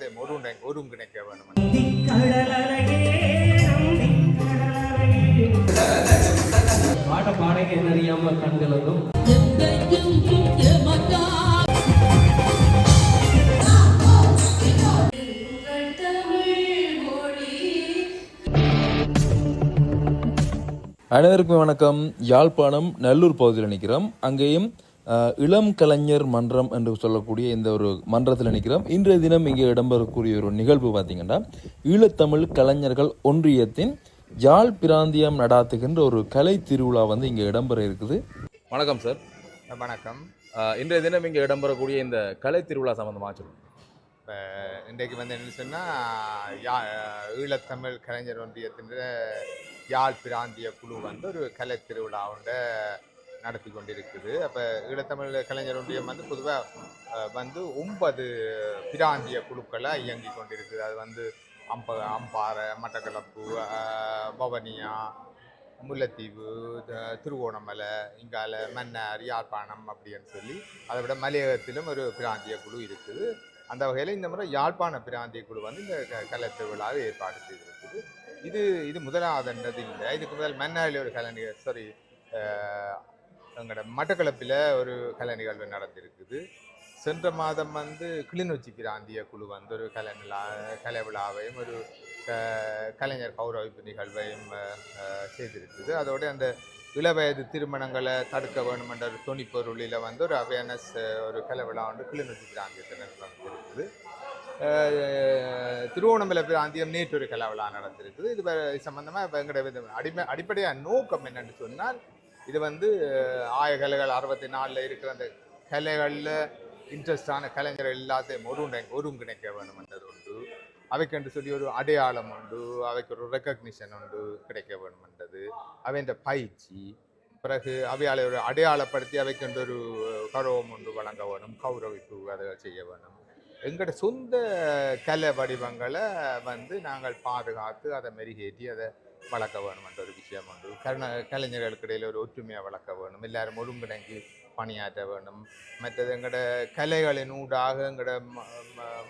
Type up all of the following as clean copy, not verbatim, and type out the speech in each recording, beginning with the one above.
எல்லாத்தையும் ஒருங்கிணைக்க வேணும். பாட பாடகை நிறையாம கண்களும் அனைவருக்கும் வணக்கம். யாழ்ப்பாணம் நல்லூர் பகுதியில் நிற்கிறோம். அங்கேயும் இளம் கலைஞர் மன்றம் என்று சொல்லக்கூடிய இந்த ஒரு மன்றத்தில் நிற்கிறோம். இன்றைய தினம் இங்கே இடம்பெறக்கூடிய ஒரு நிகழ்வு பார்த்தீங்கன்னா, ஈழத்தமிழ் கலைஞர்கள் ஒன்றியத்தின் யாழ் பிராந்தியம் நடாத்துகின்ற ஒரு கலை திருவிழா இங்கே இடம்பெற இருக்குது. வணக்கம் சார். வணக்கம். இன்றைய தினம் இங்கே இடம்பெறக்கூடிய இந்த கலை திருவிழா சம்பந்தமாக சொல்லுங்கள். இப்போ இன்றைக்கு என்ன சொன்னால், ஈழத்தமிழ் கலைஞர் ஒன்றியத்தின் யாழ் பிராந்திய குழு ஒரு கலை திருவிழாவோட நடத்தி கொண்டிருக்குது. அப்போ ஈழத்தமிழ் கலைஞர் ஒன்றியம் பொதுவாக 9 பிராந்திய குழுக்களாக இயங்கி கொண்டிருக்குது. அது அம்பாறை, மட்டக்களப்பு, வவுனியா, முல்லைத்தீவு, திருவோணமலை, இங்கால மன்னார், யாழ்ப்பாணம் அப்படின்னு சொல்லி, அதை விட மலையகத்திலும் ஒரு பிராந்திய குழு இருக்குது. அந்த வகையில் இந்த முறை யாழ்ப்பாண பிராந்திய குழு இந்த கலை திருவிழாவை ஏற்பாடு செய்திருக்குது. இது முதலாவதுன்றது இல்லை. இதுக்கு முதல் மன்னாரில் ஒரு கலை எங்களோட மட்டக்களப்பில் ஒரு கலை நிகழ்வு நடந்திருக்குது. சென்ற மாதம் கிளிநொச்சி பிராந்திய குழு ஒரு கலை விழாவையும் ஒரு கலைஞர் கௌரவிப்பு நிகழ்வையும் செய்திருக்குது. அதோடு அந்த இளவயது திருமணங்களை தடுக்க வேண்டும் என்ற தொனிப்பொருளில் ஒரு அவேர்னஸ் ஒரு கலை விழா கிளிநொச்சி பிராந்தியத்தில் நடந்திருக்குது. திருவோணமலை பிராந்தியம் நேற்று ஒரு கலை விழா நடந்திருக்குது. இது சம்பந்தமாக எங்களோட அடிப்படையாக நோக்கம் என்னென்னு சொன்னால், இது ஆயகலைகள் 64 இருக்கிற அந்த கலைகளில் இன்ட்ரெஸ்டான கலைஞர்கள் எல்லாத்தையும் ஒருங்கிணைக்க வேணும் என்றது உண்டு. அவைக்கு என்று சொல்லி ஒரு அடையாளம் உண்டு, அவைக்கு ஒரு ரெக்கக்னிஷன் உண்டு கிடைக்க வேணும் என்றது, அவைன்ற பயிற்சி, பிறகு அவையால் ஒரு அடையாளப்படுத்தி அவைக்கு ஒரு கௌரவம் ஒன்று வழங்க வேணும், கௌரவிப்பு அதை செய்ய வேணும். எங்களோட சொந்த கலை வடிவங்களை நாங்கள் பாதுகாத்து அதை மெருகேற்றி அதை வளர்க்க வேணும் என்ற ஒரு விஷயம் உண்டு. கலைஞர்களுக்கு இடையில் ஒரு ஒற்றுமையாக வளர்க்க வேணும், எல்லாரும் ஒருங்கிணைந்து பணியாற்ற வேணும். மற்றது எங்களோட கலைகளின் ஊடாக எங்களோட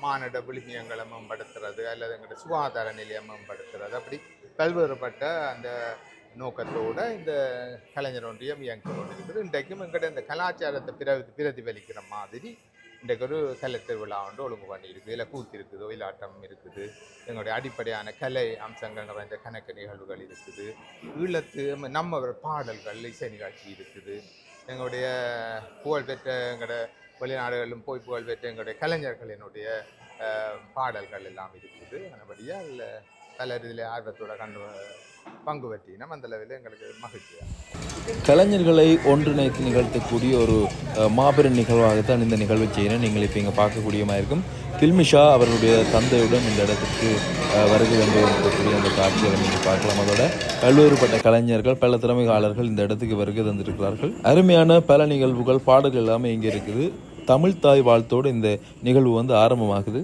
மானிட விழுமியங்களை மேம்படுத்துறது அல்லது எங்களோட சுகாதார நிலையை மேம்படுத்துறது, அப்படி பல்வேறுபட்ட அந்த நோக்கத்தோடு இந்த கலைஞர் ஒன்றியம் இயங்கி கொண்டிருக்குது. இன்றைக்கும் எங்களோட இந்த கலாச்சாரத்தை பிரதிபலிக்கிற மாதிரி இன்றைக்கு ஒரு கலை திருவிழா ஒழுங்கு பண்ணியிருக்கு. இல்லை கூத்து இருக்குது, ஒயிலாட்டம் இருக்குது, எங்களுடைய அடிப்படையான கலை அம்சங்கள் நிறைந்த கணக்கு நிகழ்வுகள் இருக்குது, ஈழத்து நம்ம பாடல்கள், இசை நிகழ்ச்சி இருக்குது, எங்களுடைய புகழ்பெற்ற எங்களோட வெளிநாடுகளிலும் போய் புகழ்பெற்ற எங்களுடைய கலைஞர்களினுடைய பாடல்கள் எல்லாம் இருக்குது. அதுபடியாக பலர் இதில் ஆர்வத்தோட பங்கு பற்றினோம். அந்த அளவில் எங்களுக்கு மகிழ்ச்சியாக கலைஞர்களை ஒன்றிணைத்து நிகழ்த்தக்கூடிய ஒரு மாபெரும் நிகழ்வாகத்தான் இந்த நிகழ்வை செய்யணும். நீங்கள் இப்போ இங்கே பார்க்கக்கூடியமாக இருக்கும். கில்மிஷா அவர்களுடைய தந்தையுடன் இந்த இடத்துக்கு வருகை வந்து இருக்கக்கூடிய அந்த காட்சிகளை நீங்கள் பார்க்கலாம். அதோட பல்வேறுபட்ட கலைஞர்கள், பல திறமையாளர்கள் இந்த இடத்துக்கு வருகை தந்திருக்கிறார்கள். அருமையான பல நிகழ்வுகள், பாடல்கள் எல்லாமே இங்கே இருக்குது. தமிழ் தாய் வாழ்த்தோடு இந்த நிகழ்வு ஆரம்பமாகுது.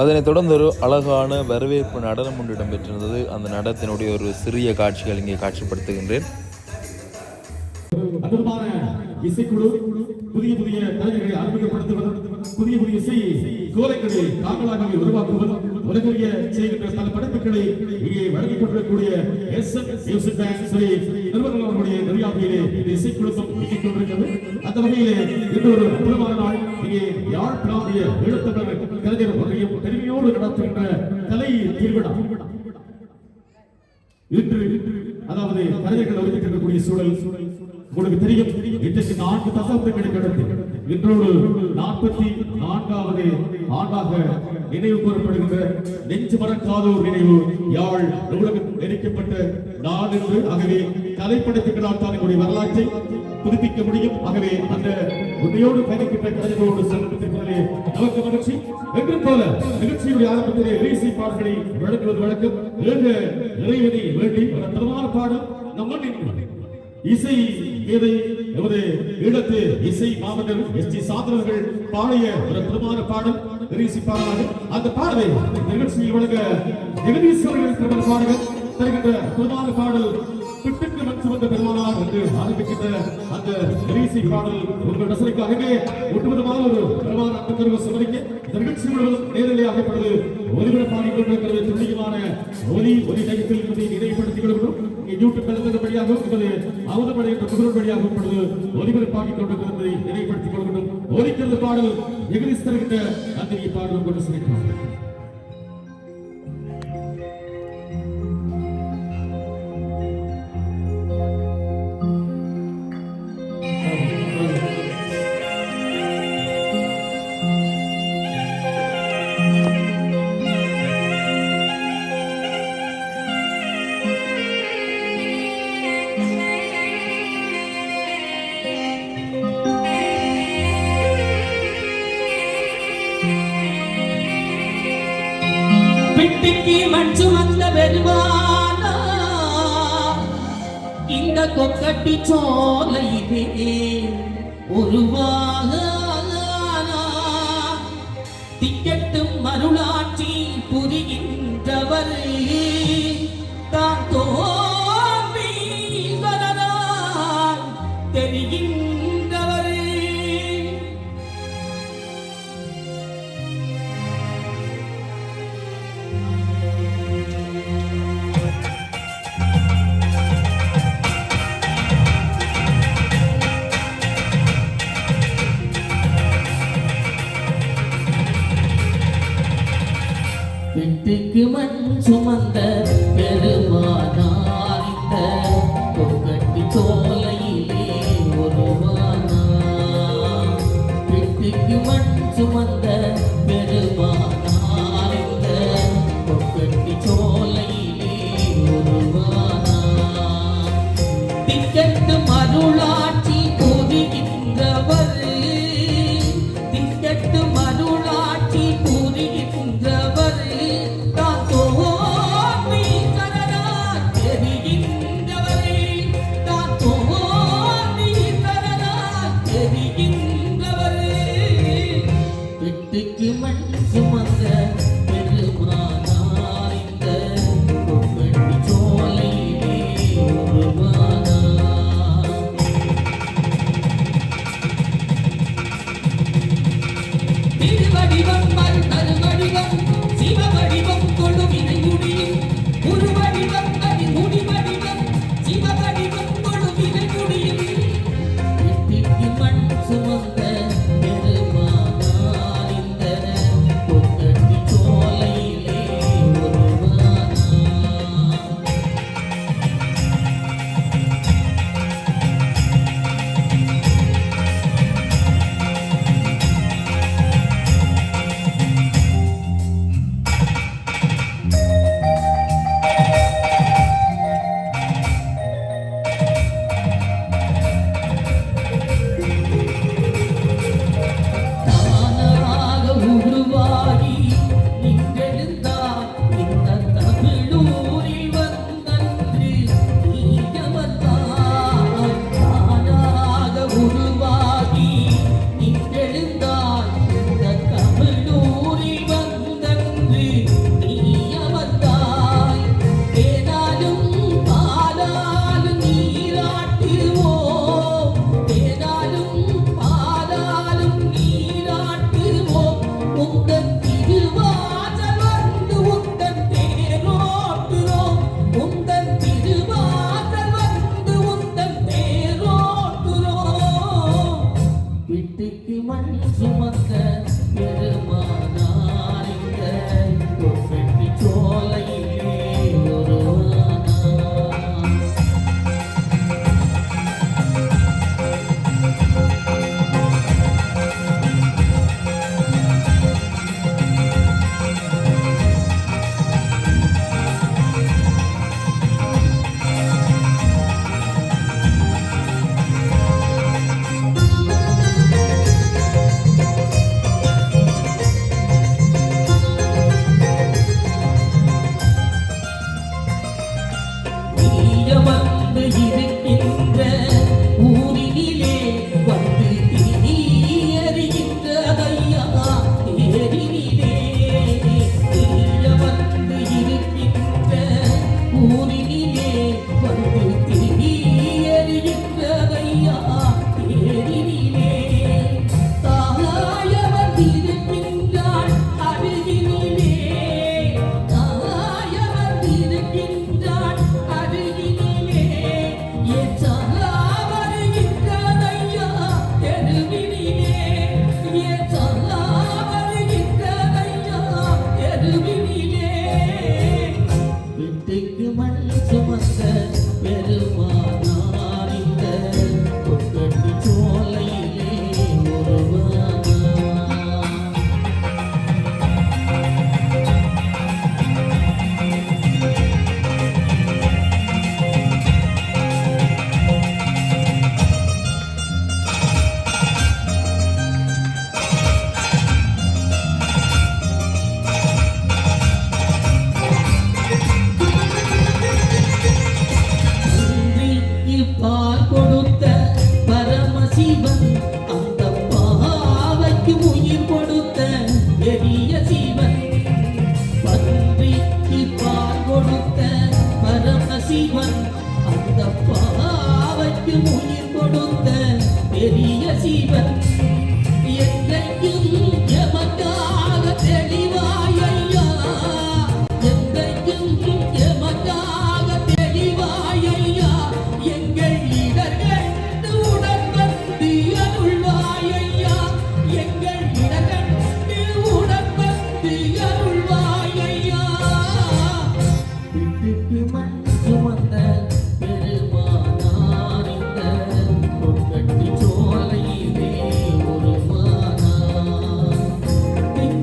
அதனைத் தொடர்ந்து ஒரு அழகான வரவேற்பு நடனம் ஒன்று இடம்பெற்றிருந்தது. அந்த நடனத்தினுடைய ஒரு சிறிய காட்சிகள் இங்கே காட்சிப்படுத்துகின்றேன். இசைக்குழு புதிய புதிய கலைஞர்களை அறிமுகப்படுத்துவது, புதிய புதிய இசை கோலைகளை தாங்களாகவே உருவாக்குவது, உலகறிய செய்கின்ற பல படைப்புகளை இங்கே வழங்கிக் கொண்டிருக்கக்கூடிய நிறுவனங்களுடைய நெறியாமையிலே இந்த இசைக்குழுமம் இயங்கிக் கொண்டிருக்கிறது. அந்த வகையிலே இன்று ஒரு அற்புதமான நாள். இங்கே யாழ் பிராந்திய ஈழத்தமிழர் கலைஞர் ஒன்றியம் பெருமையோடு நடத்துகின்ற கலை திருவிழா. இன்று அதாவது கலைஞர்கள் அறிவிக்கக்கூடிய சூழல் உங்களுக்கு தெரியும் இன்றைக்கு 4 தசாப்தங்களுக்கு அடுத்து இன்றோடு 44வது ஆண்டாக நினைவு கூறப்படுகின்ற நெஞ்சு மறக்காதோர் நினைவு யாழ் நூலகம் எரிக்கப்பட்ட நாள் என்று. ஆகவே கலைப்படைப்புகளால் தான் எங்களுடைய வரலாற்றை புதுப்பிக்க முடியும். ஆகவே அந்த உண்மையோடு பயணிக்கின்ற கலைஞர்களோடு சமூகத்திற்குள்ளே நமக்கு மகிழ்ச்சி. என்றும் போல நிகழ்ச்சியுடைய ஆரம்பத்திலே இசை பாடல்களை வழங்குவது வழக்கம். இறைவனை வேண்டி ஒரு தரமான பாடல் நம் மண்ணின் இசை மேதை எமது ஈழத்து இசை மாமன்னர் எஸ்.டி. சாந்தனர்கள் பாடிய ஒரு பிரமாண பாடல் இசை பாடலாக அந்த பாடலை நிகழ்ச்சியில் வழங்க ஜெகதீஸ்வரர்கள் பிரபல பாடகர் தருகின்ற பிரமாண பாடல் பிட்டுக்கு மண் சுமந்த பெருமானார் என்று ஆரம்பிக்கின்ற அந்த இசை பாடல் உங்கள் ரசனைக்காகவே ஒட்டுமொத்தமான ஒரு பிரமாண அன்பு சுமதிக்க இந்த நிகழ்ச்சி முழுவதும் நேரடியாக இப்பொழுது ஒலிபரப்பாகிக் கொண்டிருக்கிறது. துல்லியமான ஒலி நகத்தில் என்பதை நினைவுபடுத்திக் கொள்கிறோம். யூடியூப் தளத்தின் வழியாகவும் என்பது அவதமடை என்ற முகநூல் வழியாகவும் இப்பொழுது ஒலிபரப்பாகிக் கொண்டிருக்கிறதை நினைவுபடுத்திக் கொள்கிறோம். ஒலிக்கிறது பாடல் ஜெகதீஷ் தருகின்ற அந்த பாடலும் கொண்டு சிரிக்கிறோம். பிட்டுக்கு மண் சுமந்த பெருமானா இந்த கொக்கட்டி சோலையிலே உருவாக திக்கட்டும் மருளாட்சி புரிகின்றவர் தான் தோன்றி வரலால் தெரிகின்றவர். பிட்டுக்கு மண் சுமந்த பெருமானார் இந்த கொக்கட்டி சோலையிலே ஒருவானா. பிட்டுக்கு மண் சுமந்த பெருமானார் இந்த கொக்கட்டி சோலையிலே ஒருவானா. திக்கட்டு மருளாட்சி புரிகின்றவர் திக்கட்டு மருளாட்சி புரிகின்றவர் மண் சுமந்த பெருமானார் இந்த கொக்கட்டி சோலையிலே ஒருவானா. திருவடிவம் மறுவடிவம் சிவவடிவம் கொழுவினை முடியும் உருவடிவம் அடி முடிவடிவம் சிவவடிவம் கொழுவினை முடியும். பிட்டுக்கு மண் சுமந்த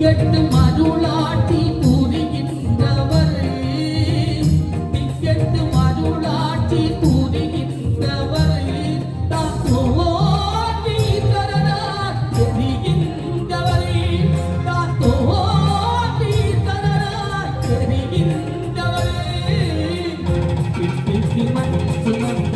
திக்கட்டும் அருளாட்சி புரிகின்றவர் திக்கட்டும் அருளாட்சி புரிகின்றவர் தான் தோன்றி தரனார் தெரிகின்றவர் தான் தோன்றி தரனார் தெரிகின்றவர் கிட்டி மண் சுமந்த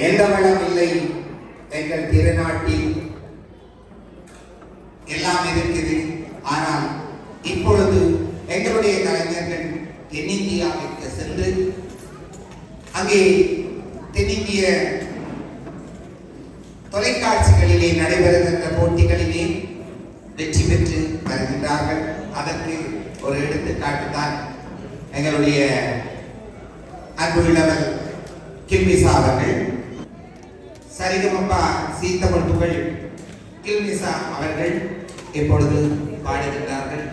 எந்த வளம் இல்லை எங்கள் திருநாட்டில் எல்லாம் இருக்குது. ஆனால் இப்பொழுது எங்களுடைய கலைஞர்கள் தென்னிந்தியாவிற்கு சென்று அங்கே தென்னிந்திய தொலைக்காட்சிகளிலே நடைபெறுகின்ற போட்டிகளிலே வெற்றி பெற்று வருகின்றார்கள். அதற்கு ஒரு எடுத்துக்காட்டு தான் எங்களுடைய அன்புள்ளவர் கில்மிசா அவர்கள். சரிகமப்பா சீத்தமிழ் புகழ் கில்மிசா அவர்கள் இப்பொழுது பாடுகின்றார்கள்.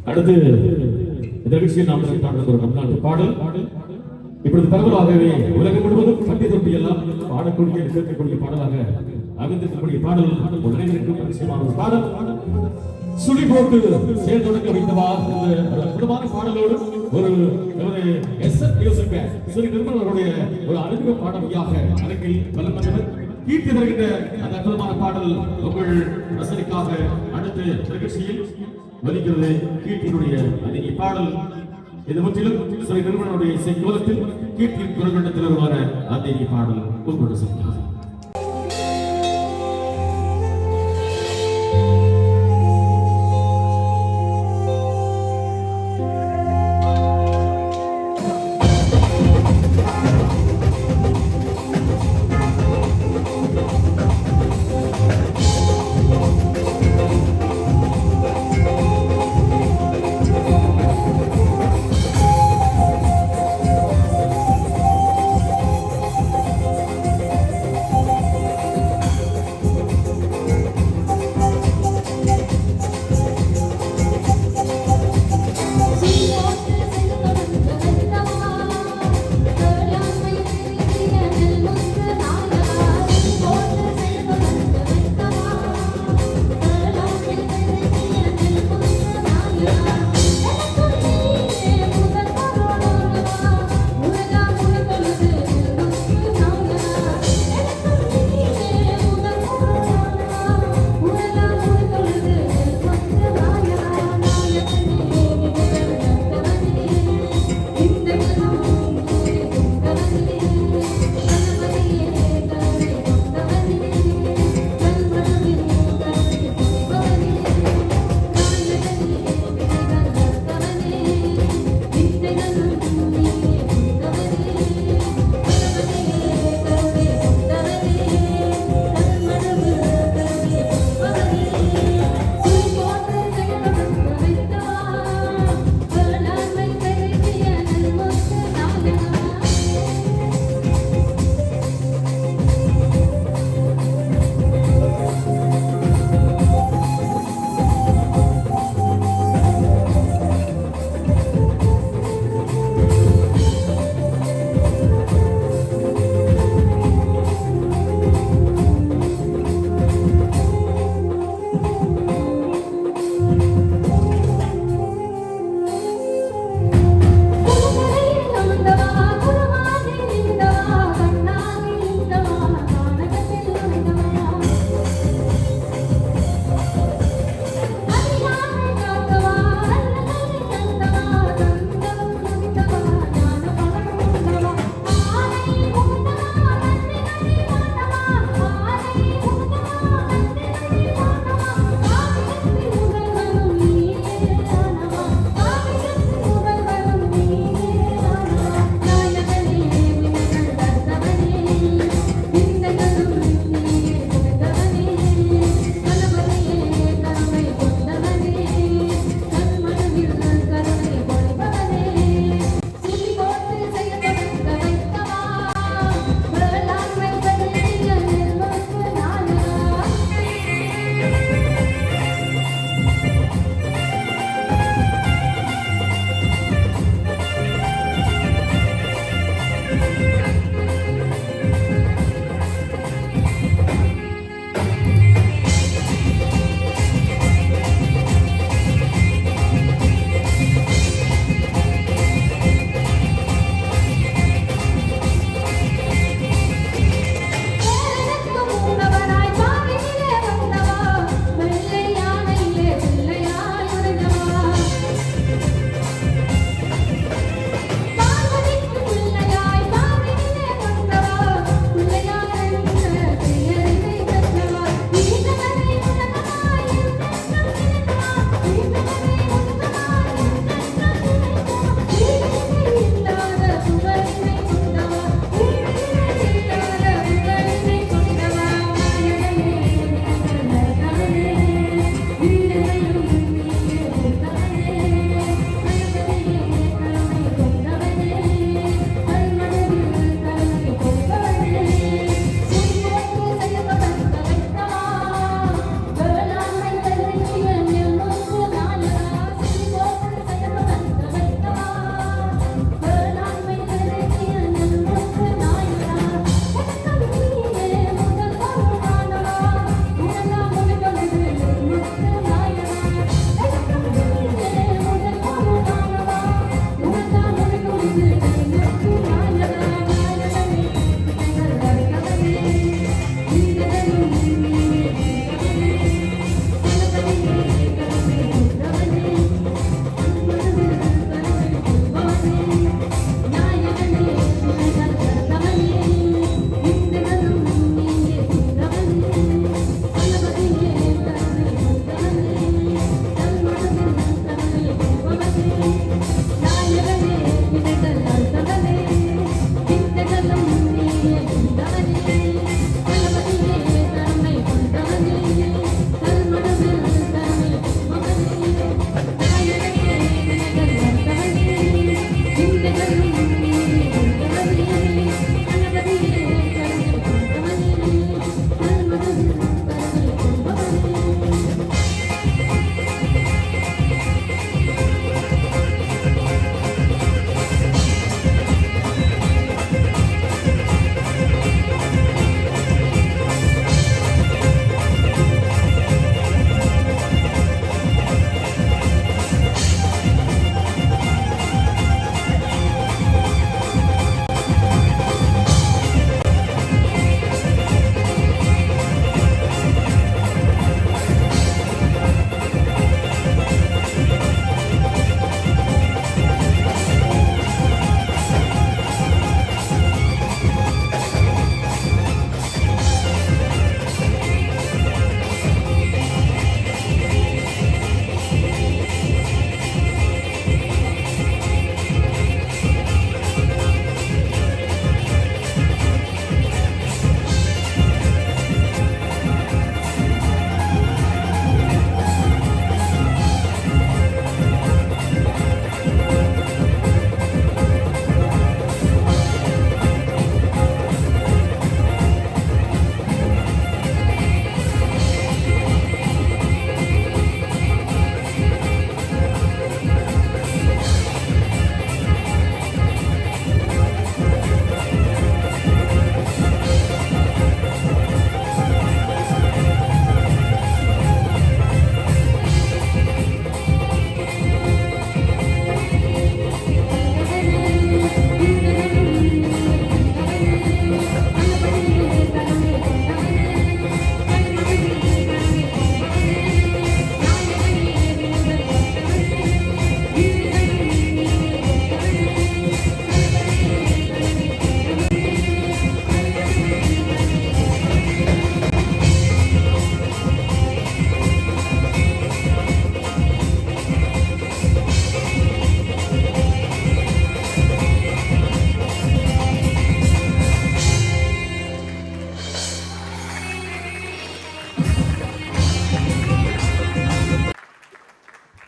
அடுத்து இந்த நிகழ்ச்சியில் நாம் பாடுகிற ஒரு தமிழ்நாட்டு பாடல் இப்பொழுது பரவலாகவே உலகம் முழுவதும் பட்டி தொட்டி எல்லாம் பாடக்கூடிய கேட்கக்கூடிய பாடலாக அமைந்திருக்கக்கூடிய பாடல் ஒரு நினைவிற்கும் அவசியமான ஒரு பாடல். சுழி போட்டு செயல் தொடங்க வைத்தவா என்ற அற்புதமான பாடலோடு ஒரு ஸ்ரீ நிர்மல் அவருடைய ஒரு அறிமுக பாடலியாக அரங்கில் வலம் வந்தவர் கீர்த்தி தருகின்ற அந்த அற்புதமான பாடல் உங்கள் ரசனைக்காக அடுத்த நிகழ்ச்சியில் வலிக்கிறது. கீர்த்தியினுடைய அந்த பாடல் இது முற்றிலும் ஸ்ரீ நிர்மலனுடைய இசை கோலத்தில் கீர்த்தியின் குரல்கண்டத்தில் வருவான அந்த பாடல் உங்களோட சொல்லுங்கள்.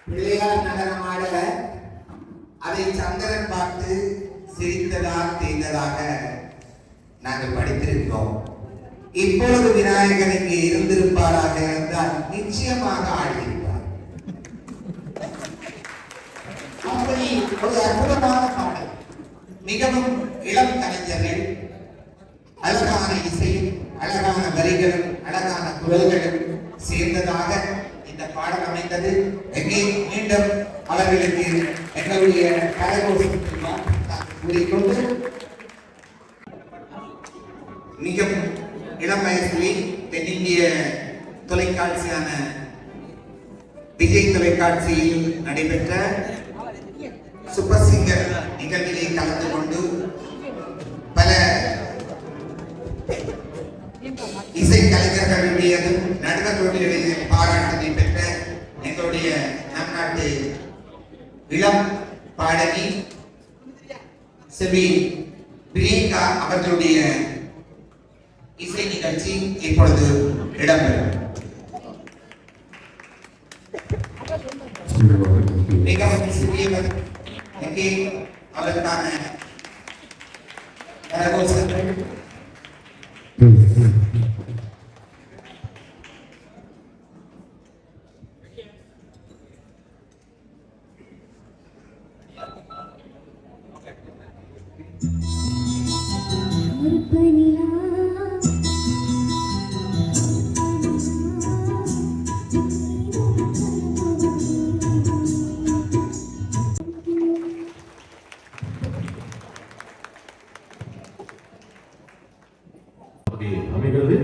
பிள்ளையார் நடனமாட அதை சந்திரன் பார்த்து சிரித்ததாக தேர்ந்ததாக நாங்கள் படித்திருக்கிறோம். இப்பொழுது விநாயகர் இங்கே இருந்திருப்பாராக இருந்தால் நிச்சயமாக ஆடியிருப்பார். அப்படி ஒரு அற்புதமான பாடல், மிகவும் இளம் கலைஞர்கள், அழகான இசையும் அழகான வரிகளும் அழகான குரல்களும் சேர்ந்ததாக இந்த பாடல் அமைந்தது. எங்கே மீண்டும் அவர்களுக்கு எங்களுடைய கரகோஷத்தில் கூறிக்கொண்டு மிகவும் இளம் வயசிலே தென்னிந்திய தொலைக்காட்சியான விஜய் தொலைக்காட்சியில் நடைபெற்ற சூப்பர் சிங்கர் நிகழ்விலே கலந்து கொண்டு பல இசை கலைஞர்களுடையதும் நடுவர்களுடைய பாராட்டினை பெற்ற எங்களுடைய நம் நாட்டு இளம் பாடகி செல்வி பிரியங்கா அவர்களுடைய இசை நிகழ்ச்சி இப்பொழுது இடம்பெறும். மிகவும் சிறியவர் எங்கே அவருக்கான கரகோஷங்கள் அமைகிறது.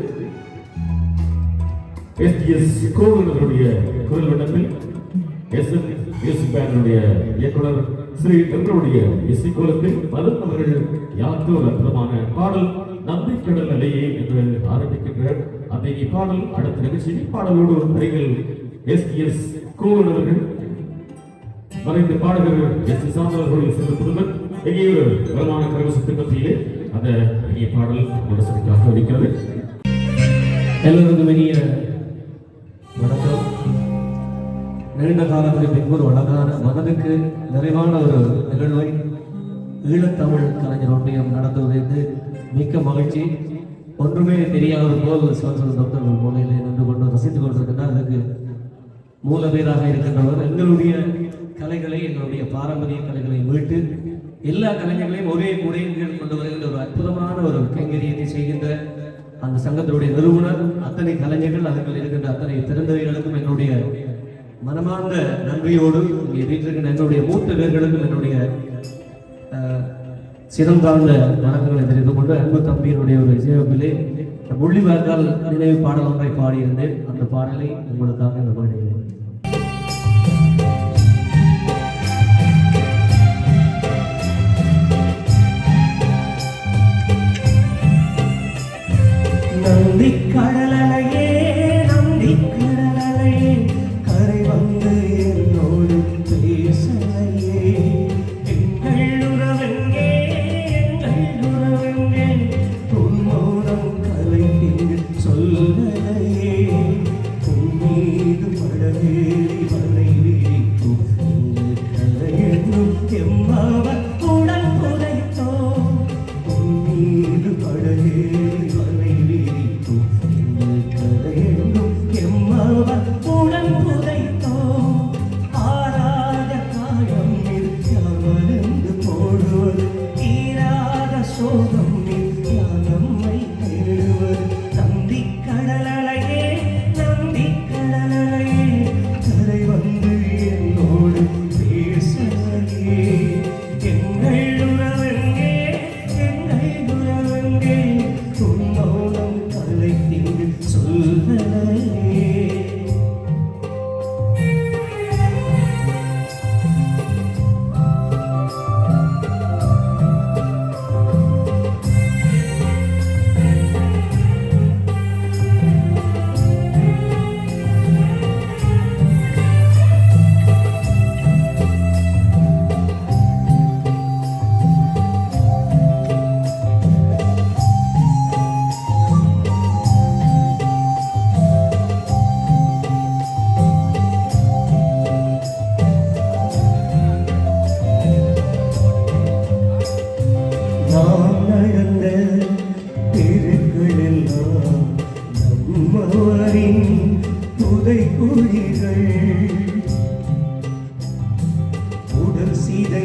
எஸ்டிஎஸ் கோவிலுடைய குரல் வண்ணத்தில் எஸ்என் மியூசிக் பேண்டுடைய இயக்குனர் ஸ்ரீ தங்களுடைய இசை கோலத்தில் பலர் அவர்கள் யாத்தோ அற்புதமான பாடல் நம்பிக்கடல் அலையே என்று ஆரம்பிக்கின்ற அந்த பாடல் அடுத்த நிகழ்ச்சியில் பாடலோடு வரிகள் எஸ்டிஎஸ் கோவில் அவர்கள் மறைந்த பாடகர் எஸ் சாந்தவர்களுடைய சிறு குடும்பம் எங்கே ஒரு வளமான கரகோஷத்தின் மத்தியிலே அந்த இனிய பாடல் முரசடிக்காக இருக்கிறது. எல்லோருக்கும் இனிய வணக்கம். நீண்ட காலத்துக்கு பின்பு ஒரு அழகான மனதுக்கு நிறைவான ஒரு நிகழ்வை ஈழத்தமிழ் கலைஞர் ஒன்றியம் நடத்துவது மிக்க மகிழ்ச்சி. ஒன்றுமே தெரியாத போல் சிவசல் டாக்டர் மூலையிலே நின்று கொண்டு ரசித்துக் கொண்டிருக்கின்றார். அதுக்கு மூல பேராக இருக்கின்றவர் எங்களுடைய கலைகளை, எங்களுடைய பாரம்பரிய கலைகளை மீட்டு எல்லா கலைஞர்களையும் ஒரே முறையின் கீழ் கொண்டு வருகின்ற ஒரு அற்புதமான ஒரு கைங்கரியத்தை செய்கின்ற அந்த சங்கத்தினுடைய நிறுவனர், அத்தனை கலைஞர்கள், அவர்கள் இருக்கின்ற அத்தனை திறந்தவைகளுக்கும் என்னுடைய மனமார்ந்த நன்றியோடு இங்கே வீட்டிருக்கின்ற என்னுடைய மூத்த பேர்களுக்கும் என்னுடைய சிறந்தாழ்ந்த வணக்கங்களை தெரிந்து கொண்டு அன்பு தம்பியினுடைய ஒரு இசையமைப்பிலே முள்ளிவாய்க்கால் நினைவு பாடல் ஒன்றை பாடியிருந்தேன். அந்த பாடலை உங்களுக்காக இந்த பாடுகிறேன். நந்தி கடலையே, நந்தி கடலையே, கரை வந்து என்னோடு பேசலையே. எங்கள் உறவெங்கே, எங்கள் உறவெங்கே, உன்மோனம் கலைந்து சொல்லலையே. உன் மீது பட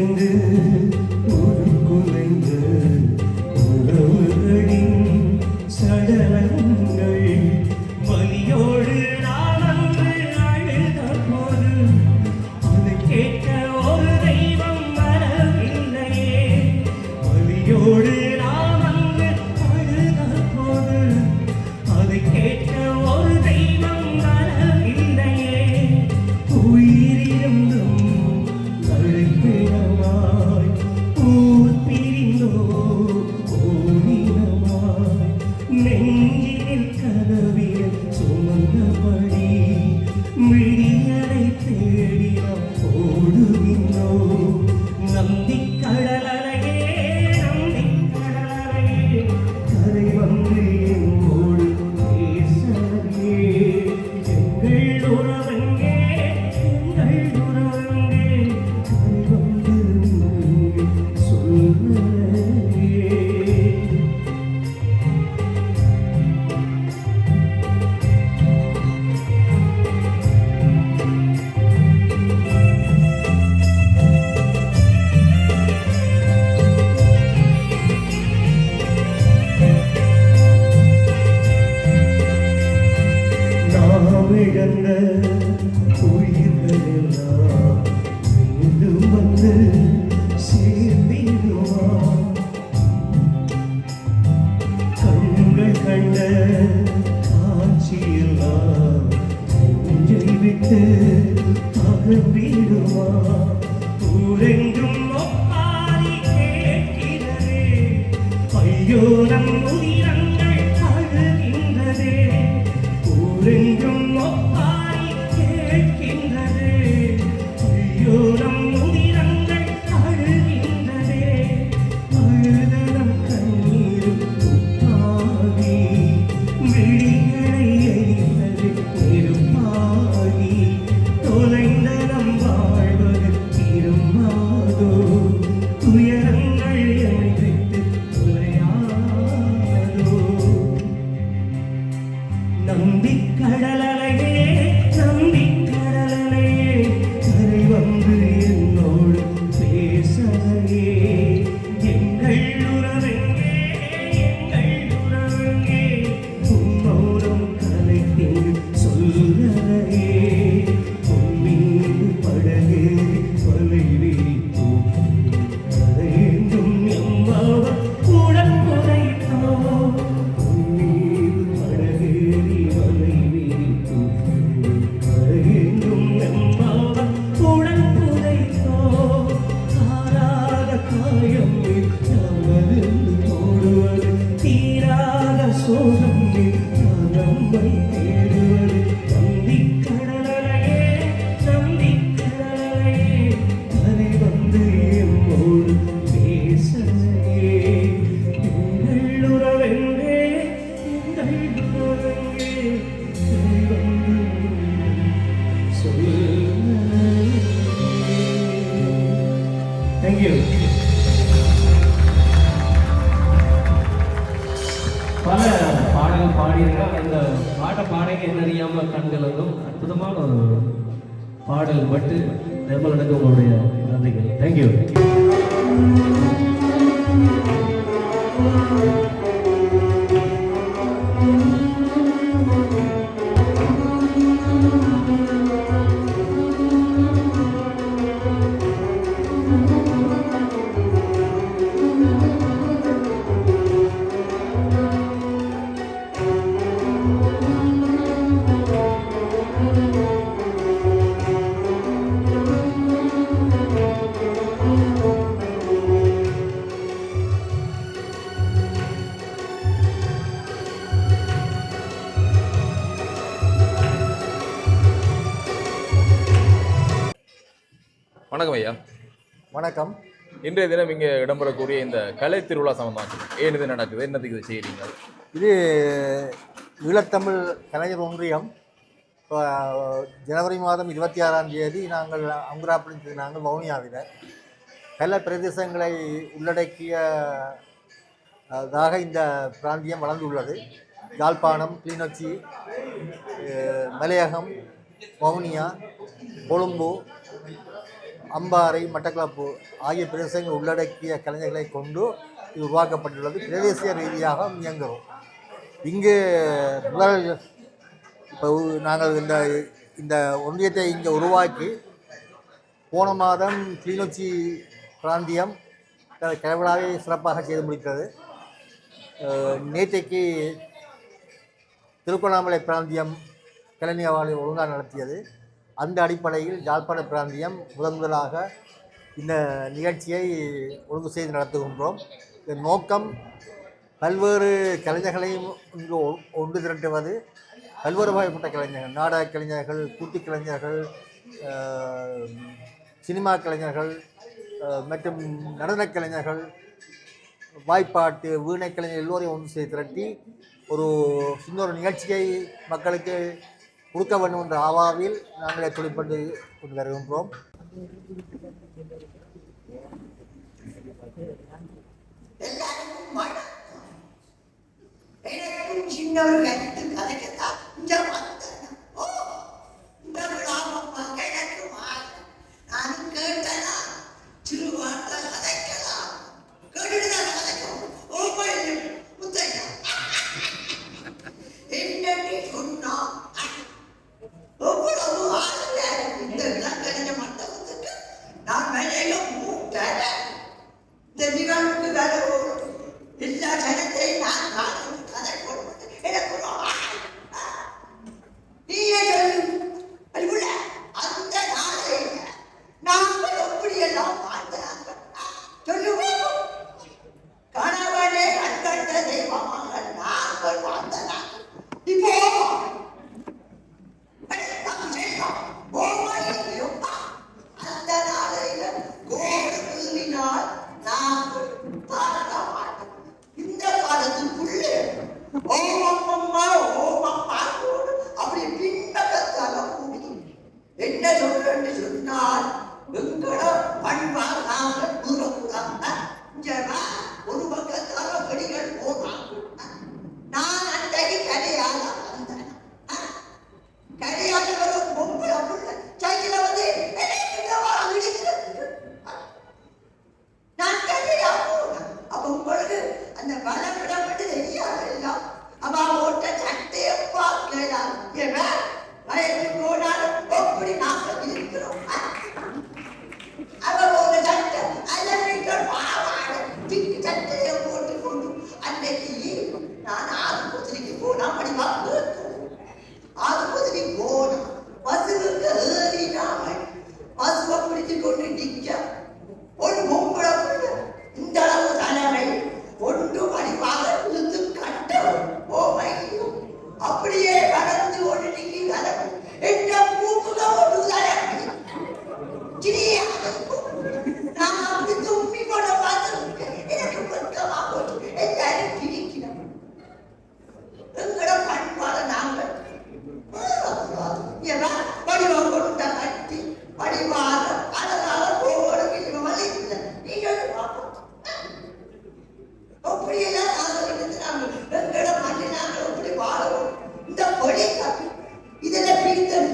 உடைந்து உருக்குலைந்த உறவுகளின் சடலங்கள் வலியோடு நான் அன்று அழுத போது அது கேட்க ஒரு தெய்வம் வரவில்லையே. வலியோடு நான் அன்று அழுத போது அதை கேட்க ஒரு தெய்வம் வரவில்லையே. உயிரிருந்தும் அழைப்பிடமாய் ஊர் பிரிந்தோ ஓடினமாய் நெஞ்சினில் கதவியை சுமந்தபடி விடியலை தேடி நாம் ஓடுகின்றோம். நம்பிக் கடலலையே நம்பிக் கடலலையே கரை வந்து என்னோடு பேசலையே. எங்கள் உறவங்கே எங்கள் உறவங்கே கரை வந்து சொல்லலையே. நாம் இழந்த உயிர்களெல்லாம் மீண்டும் வந்து சேர்ந்திடுமா. கண்கள் கண்ட காட்சியெல்லாம் நெஞ்சை விட்டு அகன்றிடுமா. ஊரெங்கும் ஒப்பாரி கேட்கிறதே, ஐயோ நம் உயிரங்கள் அழுகின்றதே. ஊரெங்கும் ஒப்பாரி கேட்கின்றதே, ஐயோ நம் உயிரங்கள் அழுகின்றதே. அழுதனம் கண்ணீரும் உப்பாகி விழிகளை எரிந்தது நெருப்பாகி தொலைந்தனம் வாழ்வது திரும்பாதோ. துயரங்கள் என்னை விட்டு தொலையாதோ. நம்பிக் கடலலையே நம்பிக் கடலலையே கரை வந்து என்னோடு பேசலையே. எங்கள் உறவெங்கே எங்கள் உறவெங்கே உன் மௌனம் கலைத்தெங்கு சொல்லலையே. உன் மீது படகேறி வலை விரித்தோ கரையெங்கும் எம்பாவ உடன் புதைத்தோ. உன் மீது படகேறி வலை விரித்தோ கரையெங்கும் எம்பாவ உடன் புதைத்தோ. ஆறாத காயம் மருந்து போடுவது தீராத சோகம் நம்மை தேடுவது. நம்பிக் கடலலையே நம்பிக் கடலலையே கரை வந்து எம்மோடு பேசலையே. எங்கள் உறவெங்கே எங்கள் உறவெங்கே கரை வந்து சொல்லலையே. Thank you. பல பாடல்கள் பாடியிருக்காங்க. இந்த பாட்டை பாடக என்ன அறியாமல் கண்கள் வந்தும் அற்புதமான ஒரு பாடல் பட்டு நிர்மலனுக்கு உங்களுடைய நன்றிகள். தேங்க்யூ. வணக்கம் ஐயா. வணக்கம். இன்றைய தினம் இங்கே இடம்பெறக்கூடிய இந்த கலை திருவிழா சம்பந்தமாக ஏன் இது நடக்குது, என்னத்துக்கு இது செய்கிறீங்க? இது ஈழத்தமிழ் கலைஞர் ஒன்றியம் இப்போ ஜனவரி மாதம் 26ஆம் தேதி நாங்கள் அங்குராப்பள்ளி நாங்கள் வவுனியாவில் பல பிரதேசங்களை உள்ளடக்கியதாக இந்த பிராந்தியம் வளர்ந்துள்ளது. யாழ்ப்பாணம், கிளிநொச்சி, மலையகம், வவுனியா, கொழும்பு, அம்பாறை, மட்டக்களப்பு ஆகிய பிரதேசங்கள் உள்ளடக்கிய கலைஞர்களை கொண்டு இது உருவாக்கப்பட்டுள்ளது. பிரதேசிய ரீதியாக இயங்குகிறோம். இங்கு முதல் இப்போ நாங்கள் இந்த ஒன்றியத்தை இங்கே உருவாக்கி போன மாதம் கிளிநொச்சி பிராந்தியம் கலைவிழாவை சிறப்பாக செய்து முடித்தது. நேற்றைக்கு திருவண்ணாமலை பிராந்தியம் கலைஞர்களை ஒழுங்காக நடத்தியது. அந்த அடிப்படையில் யாழ்ப்பாண பிராந்தியம் முதலாக இந்த நிகழ்ச்சியை ஒழுங்கு செய்து நடத்துகின்றோம். இதன் நோக்கம் பல்வேறு கலைஞர்களையும் இங்கு ஒன்று திரட்டுவது. பல்வேறு வகைப்பட்ட கலைஞர்கள், நாடக கலைஞர்கள், கூட்டு கலைஞர்கள், சினிமா கலைஞர்கள் மற்றும் நடனக் கலைஞர்கள், வாய்ப்பாட்டு, வீணை கலைஞர் எல்லோரையும் ஒன்று செய்து திரட்டி ஒரு இன்னொரு நிகழ்ச்சியை மக்களுக்கு கொடுக்க வேண்டும் என்ற ஆவாவில் நாங்களே தொழிற்பட்டு கொண்டு வருகின்றோம். எனக்கும் சின்ன ஒரு கருத்து கதைக்கத்தான் இந்த வந்தேன். ஓ, இந்த விழாமப்பா எனக்கு நானும் கேட்டனா திருவாட்ட கதைக்கலாம், கேட்டுதான் கதைக்கும். ஓ முத்தையா என்னடி சொன்னா எவ்வளவு ஆசையா இந்த விழாக்கறிஞ மண்டபத்துக்கு நான் மேலேயோ மூட்டேன். இந்த நிகழ்வுக்கு வேலை எல்லா ஜனத்தையும் நான் காணும் கதை போடுவது எனக்கு நீயே சொல்லு. அதுக்குள்ள அந்த நாளே நாங்கள் எப்படியெல்லாம் வாழ்ந்தாங்க சொல்லுவோம். கணவனே கண்கண்ட தெய்வமாக நாங்கள் வாழ்ந்தனாங்க. இப்போ அந்த நாளையில கோவினால் நாங்கள் பாராட்ட மாட்டோம். இந்த காலத்துக்குள்ள ஓமம்மா ஓமம்மா அப்படி பின்பக்கத்தால கூடி என்ன சொல்றேன்னு சொன்னால் எங்கள பண்பா நாங்கள் கூறக்கூடாம ஒரு பக்கத்தால படிகள் போனாங்க. நான் அன்றைக்கு கரையால வந்தேன். கரையால வரும் பொம்பளை புள்ள சைக்கிள வந்து நான் கரையா போனேன். அப்ப உங்களுக்கு அந்த வளவிடம் மட்டும் தெரியாது எல்லாம். அவ ஓட்ட சட்டையை பார்க்கலாம். வயது போனாலும் எப்படி நாங்கள் இருக்கிறோம். அவ ஒரு சட்டை அல்ல பாவாட திக்கு சட்டையை போட்டு கொண்டு அன்னைக்கு நான் ஆஸ்பத்திரிக்கு போனா படிவா ஆஸ்பத்திரி போனா பசுவுக்கு ஏறினாமல் பசுவை பிடிச்சு கொண்டு நிற்க ஒரு பொம்பளை இந்த அளவு தலைமை ஒன்று மணிவாக இழுத்து கட்ட போமையும் அப்படியே வளர்ந்து கொண்டு நீங்கி தலைமை என்ற மூக்குக ஒரு தலைமை நான் அப்படி தும்மி கொண்ட பார்த்து எனக்கு பக்கமா போட்டு எல்லாரும் கிழிக்கிறோம். எங்களோட பண்பாட நாங்கள் படிவம் கொடுத்த கட்டி படிவாக அதனால போவோட வழி இல்லை. நீங்கள் அப்படியெல்லாம் நாங்கள் எடுத்துனாங்க. எங்களோட மண்ணி நாங்கள் அப்படி வாழவும் இந்த பொடி கப்பி இதில் பிரித்தது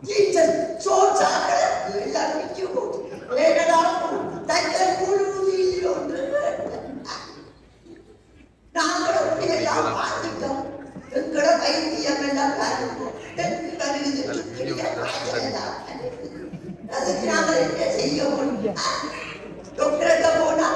டீச்சர் சோச்சாக்களை எல்லாம் பிடிச்சு போட்டு ஏனடாலும் தைக்கல் கூடுவது ஒன்று நாங்கள் அப்படியெல்லாம் பார்த்துட்டோம். எங்களோட வைத்தியம் எல்லாம் பாருங்க அதுக்கு நாங்கள் என்ன செய்ய முடியும். டாக்டர்கிட்ட போனா